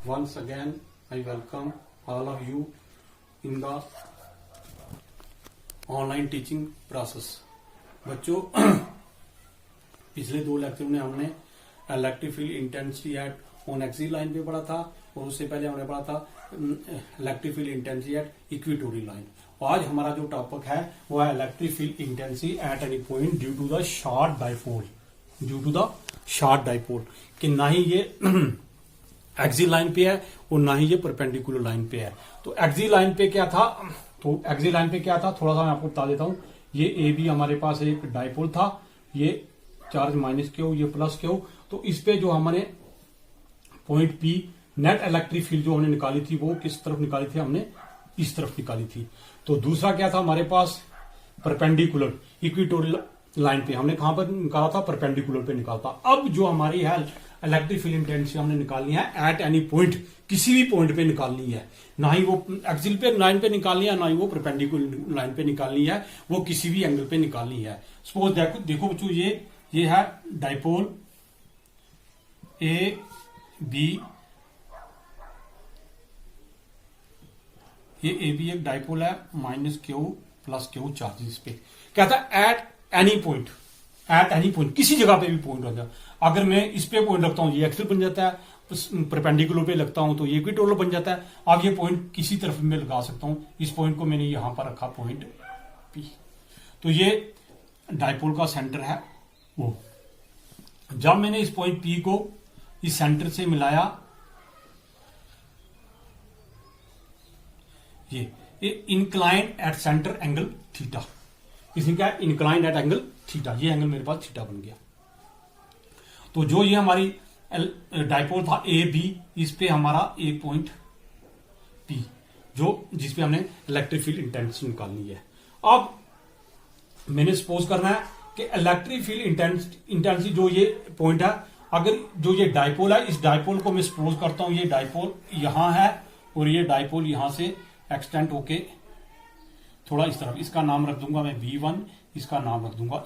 Once again, I welcome all of you in the online teaching process. बच्चों पिछले दो lecture में हमने electric field intensity at on axis line पे पढ़ा था और उससे पहले हमने पढ़ा था electric field intensity at equatorial line. आज हमारा जो टॉपिक है वो है electric field intensity at any point due to the short dipole. Due to the short dipole कि ना ही ये एक्सिस लाइन पे है और ना ही ये परपेंडिकुलर लाइन पे है। तो एक्सिस लाइन पे क्या था थोड़ा सा मैं आपको बता देता हूं। ये ए बी हमारे पास एक डाइपोल था, ये चार्ज माइनस क्यू, ये प्लस क्यू। तो इस पे जो हमने point P net electric field जो हमने निकाली थी वो किस तरफ निकाली थी, हमने इस तरफ निकाली थी। तो दूसरा क्या था हमारे पास, परपेंडिकुलर इक्वेटोरियल लाइन पे हमने कहां पर निकाला था, परपेंडिकुलर पे निकाला था। अब जो हमारी है इलेक्ट्रिक फील्ड इंटेंसिटी हमने निकालनी है एट एनी पॉइंट, किसी भी पॉइंट पे निकालनी है। ना ही वो एक्सिल पे लाइन पे निकालनी है, ना ही वो परपेंडिकुलर लाइन पे निकालनी है, वो किसी भी एंगल पे निकालनी है। सपोज देखो बच्चों, ये है डाइपोल ए बी, ये ए बी एक डाइपोल है minus Q plus Q charges पे। कहता है एट एनी पॉइंट, किसी जगह पे भी पॉइंट हो जाए। अगर मैं इस पे पॉइंट रखता हूं ये एक्सिल बन जाता है, परपेंडिकुलर पे लगता हूं तो ये इक्वेटोरियल बन जाता है। अब ये पॉइंट किसी तरफ में लगा सकता हूं। इस पॉइंट को मैंने यहां पर रखा पॉइंट पी, तो ये डाइपोल का सेंटर है वो। जब मैंने इस पॉइंट पी को इस सेंटर से मिलाया, ये inclined at centre angle theta, इसमें क्या है, इंक्लाइंड एट एंगल थीटा। ये एंगल मेरे पास थीटा बन गया। तो जो ये हमारी डाइपोल था ए बी, इस पे हमारा एक पॉइंट पी, जो जिसपे हमने इलेक्ट्रिक फील्ड इंटेंसिटी निकालनी है। अब मैंने सपोज करना है कि इलेक्ट्रिक फील्ड इंटेंसिटी जो ये पॉइंट है, अगर जो ये डाइपोल है, इस डाइपोल को मैं सपोज करता हूं ये डाइपोल यहां है और ये डाइपोल यहां से एक्सटेंड होके थोड़ा इस तरफ, इसका नाम रख दूंगा मैं V1, इसका नाम रख दूंगा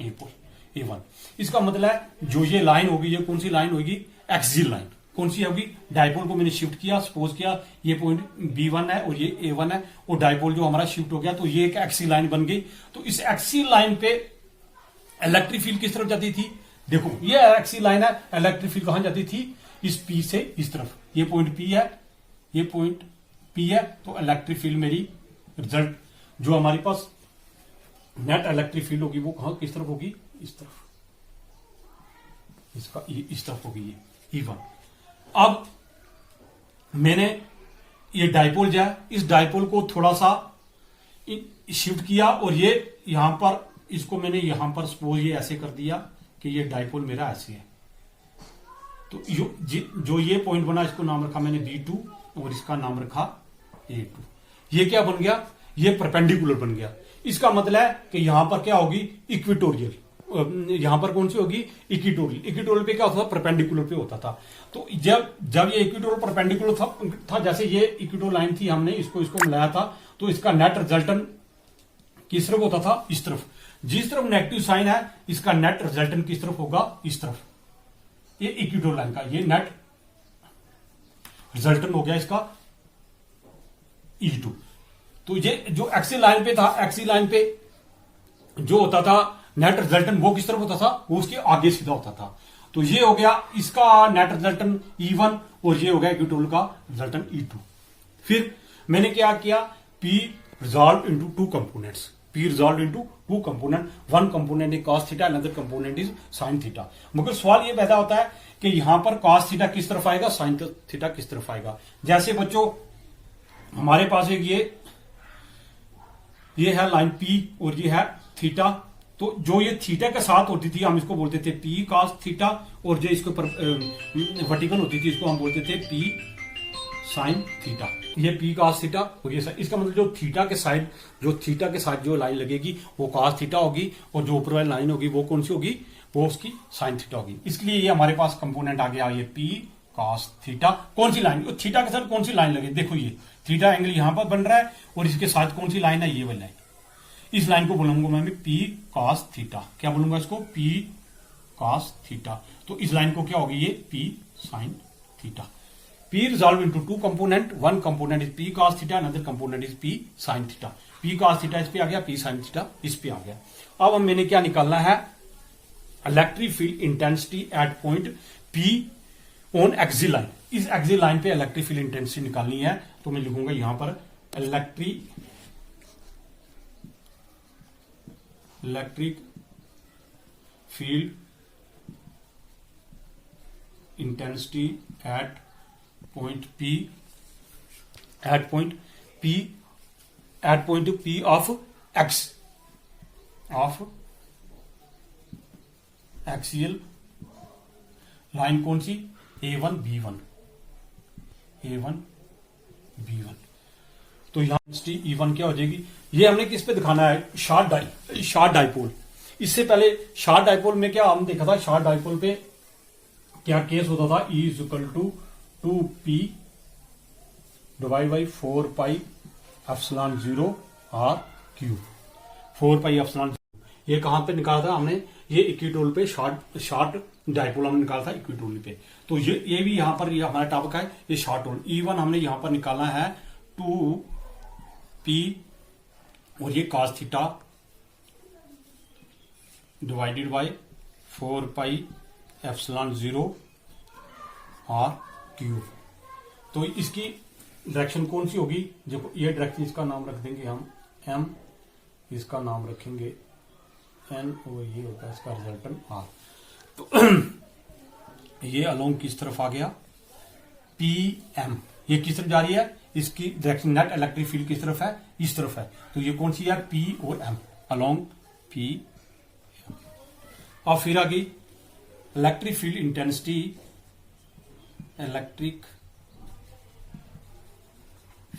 A1। इसका मतलब है जो ये लाइन होगी, ये कौन सी लाइन होगी, एक्सियल लाइन। कौन सी होगी, डाइपोल को मैंने शिफ्ट किया, सपोज किया ये पॉइंट B1 है और ये A1 है, और डाइपोल जो हमारा शिफ्ट हो गया तो ये एक एक्सियल लाइन बन गई। तो इस एक्सियल लाइन पे इलेक्ट्रिक फील्ड किस तरफ जाती थी, देखो ये एक्सियल लाइन है, इलेक्ट्रिक फील्ड कहां जाती थी, इस P से इस तरफ। ये पॉइंट P है, ये पॉइंट P है, तो इलेक्ट्रिक फील्ड मेरी रिजल्ट जो हमारे पास नेट इलेक्ट्रिक फील्ड होगी वो कहां किस तरफ होगी, इस तरफ, इसका इस तरफ होगी ये E1। अब मैंने ये डाइपोल जो है, इस डाइपोल को थोड़ा सा शिफ्ट किया और ये यहां पर, इसको मैंने यहां पर सपोज ये ऐसे कर दिया कि ये डाइपोल मेरा ऐसे है। तो जो ये पॉइंट बना, इसको नाम रखा मैंने B2 और इसका नाम रखा A2। ये क्या बन गया, ये परपेंडिकुलर बन गया। इसका मतलब है कि यहां पर क्या होगी, इक्वेटोरियल। यहां पर कौन सी होगी, इक्वेटोरियल। इक्वेटोरियल पे क्या होता था, परपेंडिकुलर पे होता था। तो जब ये इक्वेटोरियल परपेंडिकुलर था, जैसे ये इक्वेटोरियल लाइन थी, हमने इसको मिलाया था, तो इसका नेट रिजल्टेंट किस तरफ होता था, इस तरफ। जिस तरफ नेगेटिव साइन है, इसका नेट रिजल्टेंट किस तरफ होगा, इस तरफ। ये इक्वेटोरियल लाइन का ये नेट रिजल्टेंट हो गया इसका E2। तो ये जो एक्सियल लाइन पे था, एक्सियल लाइन पे जो होता था नेट रिजल्टेंट, वो किस तरफ होता था, वो उसके आगे सीधा होता था। तो ये हो गया इसका नेट रिजल्टेंट E1 और ये हो गया इक्वेटोरियल का रिजल्टेंट E2। फिर मैंने क्या किया, P resolve into two components, P resolve into two component, one component is cos theta, another component is sin theta. मगर सवाल ये पैदा होता है कि यहां पर cos थीटा किस तरफ आएगा, sin थीटा किस तरफ आएगा। जैसे बच्चों हमारे पास एक ये है लाइन P और ये है थीटा। तो जो ये थीटा के साथ होती थी हम इसको बोलते थे P cos थीटा, और जो इसके ऊपर वर्टिकल होती थी इसको हम बोलते थे P sin थीटा। ये P cos थीटा और ये इसका मतलब जो थीटा के साथ जो लाइन लगेगी वो cos थीटा होगी, और जो ऊपर वाली लाइन होगी वो कौन सी होगी, वो उसकी sin थीटा होगी। इसलिए ये हमारे पास कंपोनेंट आ गया, ये P cos थीटा। कौन सी लाइन, थीटा के साथ कौन सी लाइन लगे, देखो ये थीटा एंगल यहां पर बन रहा है और इसके साथ कौन सी लाइन है, ये वाली लाइन। इस लाइन को बोलूंगा मैं P cos थीटा। क्या बोलूंगा इसको, P cos थीटा। तो इस लाइन को क्या होगी, ये P sin theta. P resolve into two component. One component is P cos theta, another component is P sin theta. P cos theta इस पे आ गया, P sin theta इस पे आ गया. अब हम मैंने क्या निकालना है, electric field intensity at point P on axial line. इस एक्सिल लाइन पे इलेक्ट्रिक फील्ड इंटेंसिटी निकालनी है. तो मैं लिखूंगा यहां पर electric field intensity at point P of x, of axial line कौन सी, A1 B1. तो यहां E1 क्या हो जाएगी, ये हमने किस पे दिखाना है, शॉर्ट डाइपोल. इससे पहले शॉर्ट डाइपोल में क्या हम देखा था, शॉर्ट डाइपोल पे क्या केस होता था, E is equal to 2P divide by 4 pi epsilon 0 R cube. 4 pi epsilon 0 ये कहां पे निकाला था हमने, ये इक्विटोल पे शॉर्ट डाइपोल हमने निकाला था इक्विटोल पे. तो ये भी यहां पर ये हमारा टॉपिक है, ये शॉर्ट होल. E1 हमने यहां पर निकालना है 2P और ये cos theta divided by 4 pi epsilon 0 R cube. तो इसकी डायरेक्शन कौन सी होगी, देखो ये डायरेक्शन, इसका नाम रख देंगे हम M, इसका नाम रखेंगे N और ये होता है इसका रिजल्टेंट R. तो ये अलोंग किस तरफ आ गया, PM. ये किस तरफ जा रही है, इसकी डायरेक्शन नेट इलेक्ट्रिक फील्ड किस तरफ है, इस तरफ है. तो ये कौन सी है, P और M, अलोंग P. और फिर आ गई electric field intensity, electric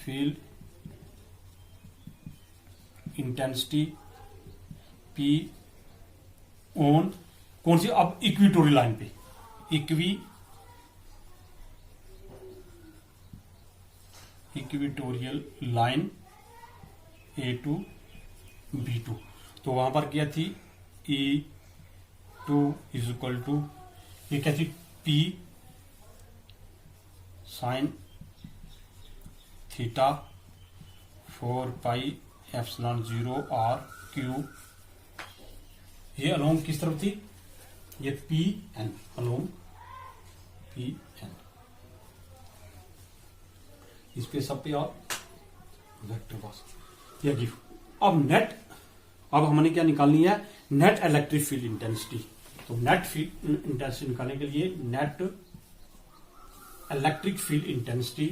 field intensity P on कौन सी, अब इक्विटोरियल लाइन पे, इक्विटोरियल लाइन A2 B2. तो वहां पर क्या थी, E2 इज इक्वल टू, ये क्या थी, P sine theta 4 pi epsilon 0 R cube. ये अलोंग किस तरफ थी, ये PN, अलोंग PN. इस पे सब पे और वेक्टर पास ये गिव. अब हमने क्या निकालनी है, नेट इलेक्ट्रिक फील्ड इंटेंसिटी. तो नेट फील्ड इंटेंसिटी निकालने के लिए net electric field intensity,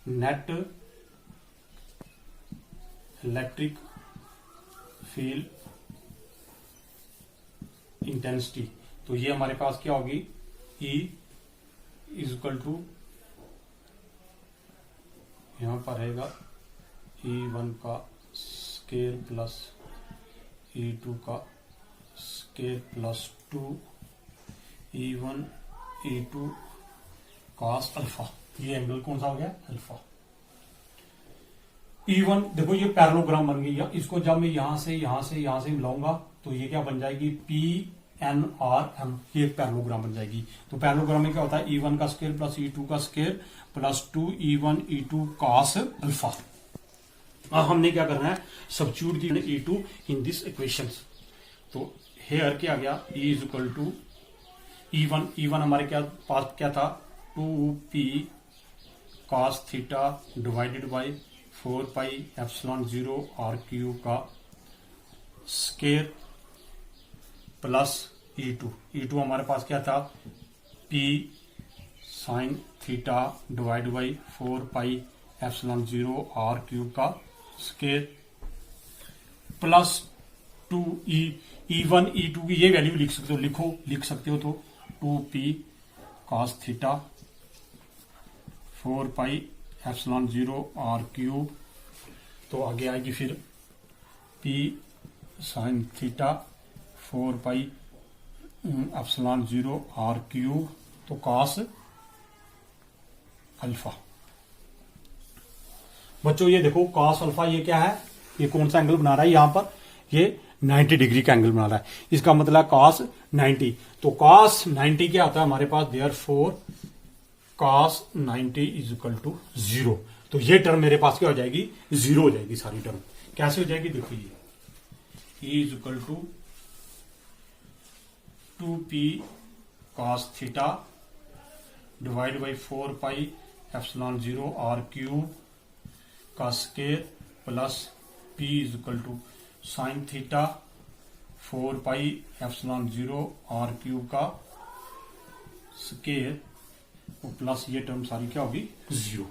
net electric field intensity. तो ये हमारे पास क्या होगी, E इज इक्वल टू, यहां पर रहेगा E1 का स्केयर प्लस E2 का square plus 2 E1 E2 cos alpha. ये एंगल कौन सा हो गया, अल्फा. E1 देखो ये पैरेललोग्राम बन गई, इसको जब मैं यहां से मिलाऊंगा तो ये क्या बन जाएगी, PNRM. ये पैरेललोग्राम बन जाएगी. तो पैरेललोग्राम में क्या होता है, E1 का स्केयर प्लस E2 का square plus 2 E1 E2 cos alpha. अब हमने क्या करना है, substitute the E2 in this equations. तो हेयर क्या आ गया, E is equal to E1 हमारे क्या पास क्या था, 2P cos theta divided by 4 pi epsilon 0 R cube का स्केयर प्लस E2 हमारे पास क्या था, P sine theta divide by 4 pi epsilon 0 R cube का स्केयर प्लस 2E1 E2 की ये वैल्यू लिख सकते हो तो 2P cos theta 4 pi epsilon 0 R cube. तो आगे आएगी फिर P sine theta 4 pi epsilon 0 R cube. तो cos अल्फा. बच्चों ये देखो cos अल्फा ये क्या है, ये कौन सा एंगल बना रहा है, यहां पर ये 90 डिग्री का एंगल बना रहा है. इसका मतलब cos 90. तो cos 90 क्या होता है हमारे पास, therefore cos 90 is equal to 0। तो ये टर्म मेरे पास क्या हो जाएगी, 0 हो जाएगी सारी टर्म। कैसे हो जाएगी, देखिए E is equal to 2p cos theta divide by 4 pi epsilon 0 r cube का square plus p is equal to sine theta 4 pi epsilon 0 r cube का स्केयर प्लस ये टर्म सारी क्या होगी, 0।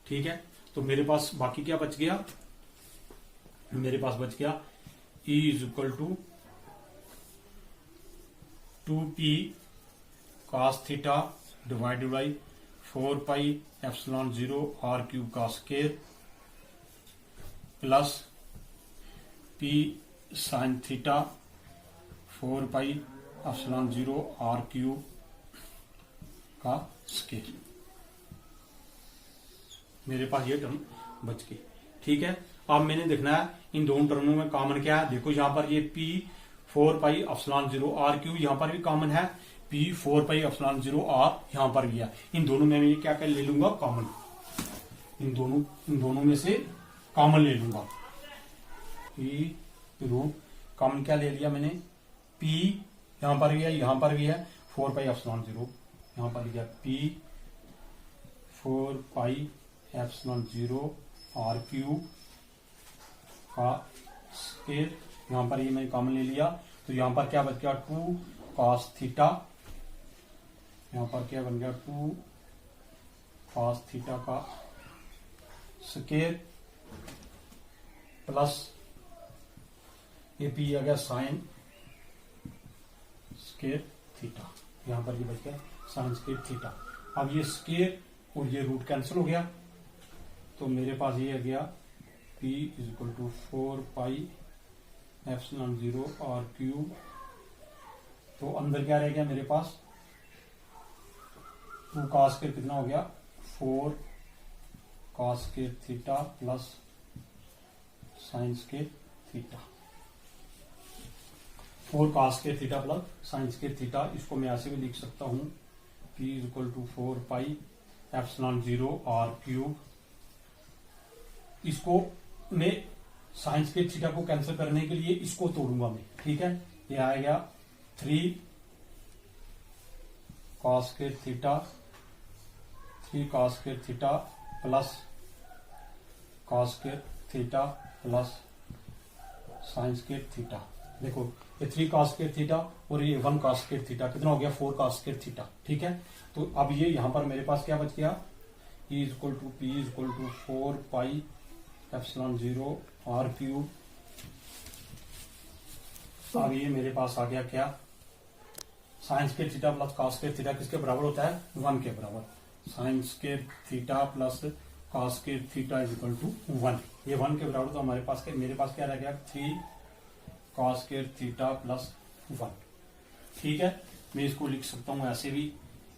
ठीक है, तो मेरे पास बाकी क्या बच गया, मेरे पास बच गया E is equal to 2p cos theta divided by 4 pi epsilon 0 r cube का square plus p sine theta 4 pi epsilon 0 r cube का स्केयर। मेरे पास ये टर्म बच गई। ठीक है, अब मैंने देखना है इन दोनों टर्मों में कॉमन क्या है। देखो यहां पर ये p 4 pi epsilon 0 r cube यहां पर भी कॉमन है, p 4 पाई एप्सिलॉन 0 r यहां पर भी है। इन दोनों में मैं क्या क्या ले लूंगा, कॉमन। इन दोनों में से कॉमन ले लूंगा। रूट कॉमन क्या ले लिया मैंने, p यहां पर भी है, यहां पर भी है, 4 पाई एप्सिलॉन 0 यहां पर लिया, p 4 pi epsilon 0 r cube का स्केयर यहां पर ये मैंने कॉमन ले लिया। तो यहां पर क्या बच गया, 2 cos थीटा, यहां पर क्या बन गया, 2 cos थीटा का स्केयर प्लस ये p आ गया साइन स्केयर थीटा, यहां पर ये बच गया साइन स्केयर थीटा। अब ये स्केयर और ये रूट कैंसिल हो गया, तो मेरे पास ये आ गया p is equal to 4 pi epsilon 0 r cube. तो अंदर क्या रह गया मेरे पास, 2 cos स्केयर कितना हो गया, 4 cos square theta plus sine square theta, 4 cos square theta plus sine square theta. इसको मैं ऐसे भी लिख सकता हूं, p is equal to 4 pi epsilon 0 r cube. इसको मैं साइन स्केयर थीटा को कैंसिल करने के लिए इसको तोड़ूंगा मैं। ठीक है, ये आएगा 3 cos square theta, 3 cos square theta plus cos square theta plus sine square theta. देखो ये 3 cos स्केयर थीटा और ये 1 cos स्केयर थीटा कितना हो गया, 4 cos स्केयर थीटा। ठीक है, तो अब ये यहां पर मेरे पास क्या बच गया, E is equal to p is equal to 4 pi epsilon 0 r cube. अब ये मेरे पास आ गया क्या, sine square theta plus cos square theta किसके बराबर होता है, 1 के बराबर। Sine square theta plus cos square theta is equal to 1, ये 1 के बराबर। तो हमारे पास मेरे पास क्या रह गया, 3 cos स्केयर थीटा प्लस 1। ठीक है, मैं इसको लिख सकता हूं ऐसे भी,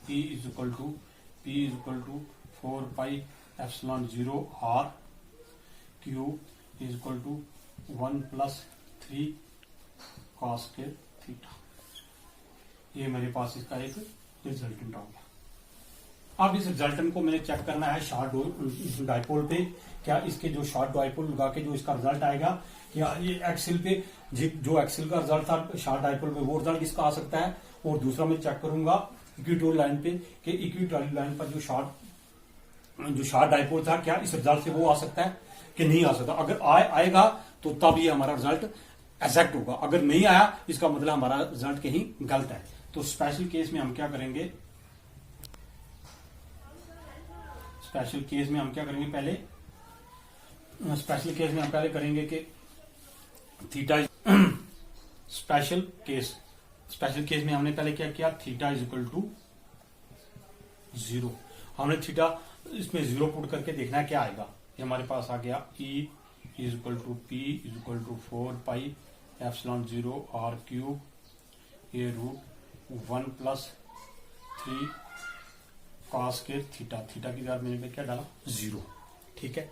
p is equal to 4 pi epsilon 0 r cube is equal to 1 plus 3 cos square theta. ये मेरे पास इसका एक रिजल्टेंट आ गया। अब इस रिजल्टेंट को मैंने चेक करना है शॉर्ट डाइपोल पे। क्या इसके जो शॉर्ट डाइपोल लगा के जो इसका रिजल्ट आएगा, क्या ये एक्सिल पे जो एक्सिल का रिजल्ट था शॉर्ट डाइपोल पे, वो रिजल्ट इसका आ सकता है। और दूसरा मैं चेक करूंगा इक्वेटोरियल लाइन पे कि इक्वेटोरियल लाइन पर जो शॉर्ट डाइपोल था, क्या इस रिजल्ट से वो आ सकता है कि नहीं आ सकता। अगर आएगा तो तब ये हमारा रिजल्ट एग्जैक्ट होगा, अगर नहीं आया इसका मतलब हमारा रिजल्ट कहीं गलत है। तो स्पेशल केस में हम क्या करेंगे, पहले करेंगे कि थीटा स्पेशल केस में हमने पहले क्या किया, थीटा इज इक्वल टू 0। हमने थीटा इसमें 0 पुट करके देखना है क्या आएगा। ये हमारे पास आ गया E is equal to p is equal to 4 pi epsilon 0 r cube, ये root 1 plus 3 cos square theta. Theta की जगह मैंने क्या डाला, 0। ठीक है,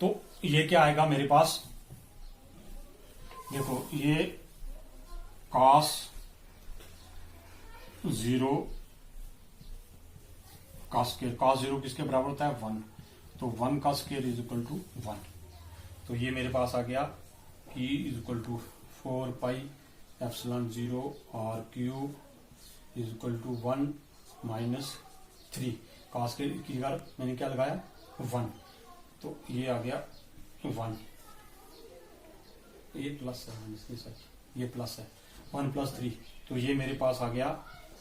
तो ये क्या आएगा मेरे पास, देखो ये cos 0 का स्केयर, cos 0 किसके बराबर होता है 1, तो 1 का स्केयर इज इक्वल टू 1। तो ये मेरे पास आ गया E is equal to 4 pi epsilon 0 r cube is equal to 1 minus 3, का स्केयर की जगह मैंने क्या लगाया 1, तो ये आ गया 1, ये प्लस है सर, ये प्लस है 1 प्लस 3, तो ये मेरे पास आ गया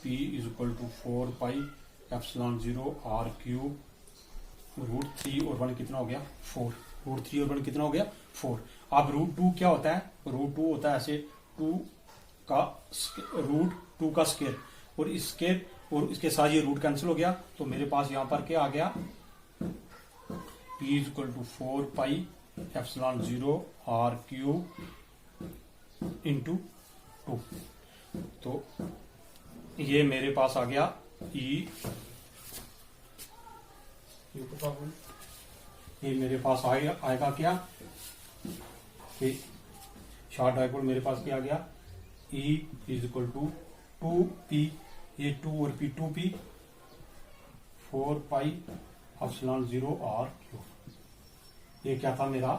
P is equal to 4 pi epsilon 0 r cube root 3 और 1 कितना हो गया 4, रूट 3 और 1 कितना हो गया 4। अब रूट 2 क्या होता है, रूट 2 होता है ऐसे 2 का रूट 2 का स्केयर, और इस स्केयर और इसके साथ ये रूट कैंसिल हो गया, तो मेरे पास यहां पर क्या आ गया P is equal to 4 pi epsilon 0 r cube into 2, तो ये मेरे पास आ गया ये मेरे पास आएगा क्या, शॉर्ट डाइपोल मेरे पास क्या आ गया E is equal to 2P, ये 2 और P 2P 4 pi epsilon 0 r cube. ये क्या था मेरा,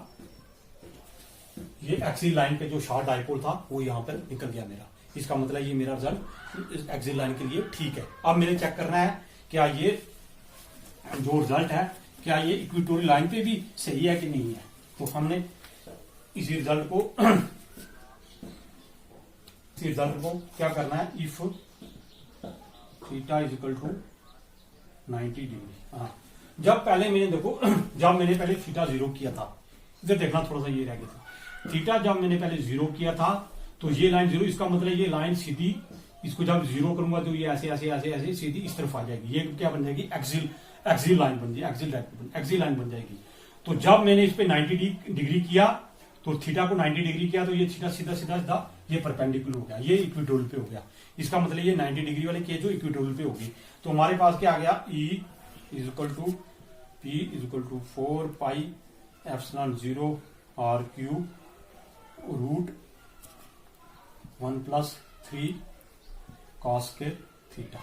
ये एक्सिल लाइन पे जो शॉर्ट डाइपोल था वो यहां पर निकल गया मेरा। इसका मतलब ये मेरा रिजल्ट एक्सिल लाइन के लिए ठीक है। अब मैंने चेक करना है क्या ये जो रिजल्ट है क्या ये इक्वेटोरियल लाइन पे भी सही है कि नहीं है। तो हमने इसी रिजल्ट को क्या करना है, if theta is equal to 90 degree. हाँ, जब पहले मैंने देखो जब मैंने पहले थीटा 0 किया था, इधर देखना थोड़ा सा ये रह गया था, थीटा जब मैंने पहले 0 किया था तो ये लाइन 0, इसका मतलब ये लाइन सीधी, इसको जब 0 करूंगा तो ये ऐसे ऐसे ऐसे ऐसे सीधी इस तरफ आ जाएगी, ये क्या बन जाएगी एक्सिल लाइन बन जाएगी, एक्सिल लाइन बन जाएगी। तो जब मैंने इस पे 90 डिग्री किया तो थीटा को 90 डिग्री किया तो ये थीटा सीधा सीधा सीधा ये परपेंडिकुलर हो गया, ये इक्वेटोरियल पे हो गया। इसका मतलब ये 90 डिग्री वाले केस जो इक्वेटोरियल पे होगी। तो हमारे पास क्या आ गया, E is equal to P is equal to 4 pi epsilon 0 r cube root 1 plus 3 cos के थीटा।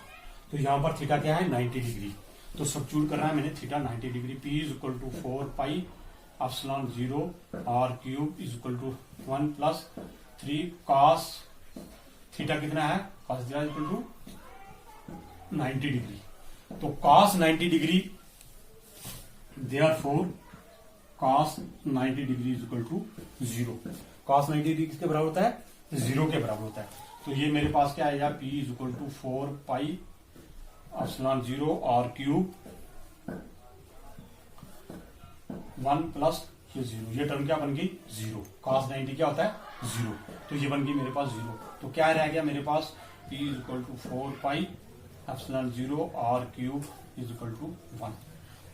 तो यहां पर थीटा क्या है 90 डिग्री, तो सब्स्टिट्यूट करना है मैंने theta 90 degree. P is equal to 4 pi epsilon 0 r cube is equal to 1 plus 3 cos theta कितना है, cos theta is equal to 90 degree. तो cos 90 degree therefore cos 90 degree is equal to 0। Cos 90 degree किसके बराबर होता है, 0 के बराबर होता है। तो ये मेरे पास क्या आएगा, P is equal to 4 pi epsilon 0 r cube 1 plus ये 0, ये टर्म क्या बन गई 0। cos 90 क्या होता है 0, तो ये बन गई मेरे पास 0। तो क्या रह गया मेरे पास, P is equal to 4 pi epsilon 0 r cube is equal to 1।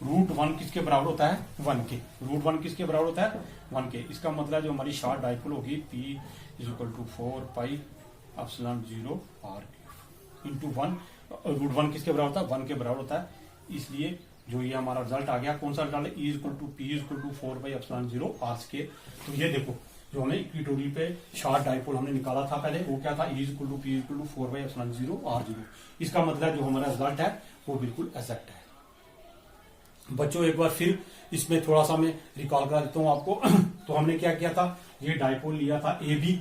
Root 1 किसके बराबर होता है 1 के, रूट 1 किसके बराबर होता है 1 के। इसका मतलब जो हमारी शॉर्ट डाइपोल होगी P is equal to 4 pi epsilon 0 r cube into 1। Root 1 किसके बराबर होता है 1 के बराबर होता है, इसलिए जो ये हमारा रिजल्ट आ गया कौन सा रिजल्ट है, E equal to P equal to 4 pi epsilon 0 r square. तो ये देखो जो हमें इक्वेटोरियल पे शॉर्ट डाइपोल हमने निकाला था पहले, वो क्या था, E equal to P equal to 4 pi epsilon 0 r0। इसका मतलब जो हमारा रिजल्ट है वो बिल्कुल एग्जैक्ट है। बच्चों एक बार फिर इसमें थोड़ा सा मैं रिकॉल करा देता हूं आपको। तो हमने क्या किया था, ये डाइपोल लिया था AB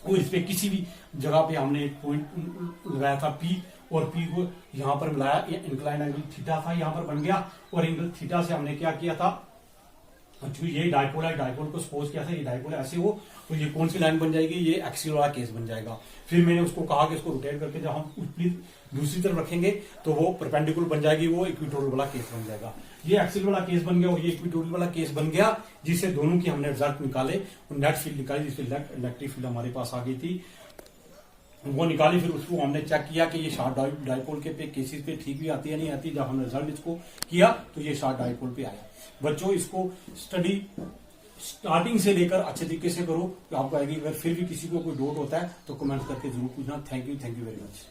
और इस पे किसी भी जगह पे हमने एक पॉइंट लगाया था P, और P को यहां पर मिलाया, ये इंक्लाइन एंगल थीटा था यहां पर बन गया, और एंगल थीटा से हमने क्या किया था, जो ये डाइपोल है, डाइपोल को सपोज किया था ये डाइपोल ऐसे हो तो ये कौन सी लाइन बन जाएगी, ये एक्सियल वाला केस बन जाएगा। फिर मैंने उसको कहा कि इसको रोटेट करके जब हम दूसरी तरफ रखेंगे तो वो परपेंडिकुलर बन जाएगी, वो इक्वेटोरियल वाला केस बन जाएगा। ये एक्सियल वाला केस बन गया और ये इक्वेटोरियल वाला केस बन गया, जिससे दोनों की हमने रिजल्ट निकाले और नेट फील्ड निकाली, जिससे इलेक्ट्रिक फील्ड हमारे पास आ गई थी, वो निकाली। फिर उसको हमने चेक किया कि ये शॉर्ट डाइपोल के पे केसेस पे ठीक भी आती है नहीं आती। जब हमने रिजल्ट इसको किया तो ये शॉर्ट डाइपोल पे आया। बच्चों इसको स्टडी स्टार्टिंग से लेकर अच्छे तरीके से करो तो आपको आएगी। अगर फिर भी किसी को कोई डाउट होता है तो कमेंट करके जरूर पूछना। Thank you very much.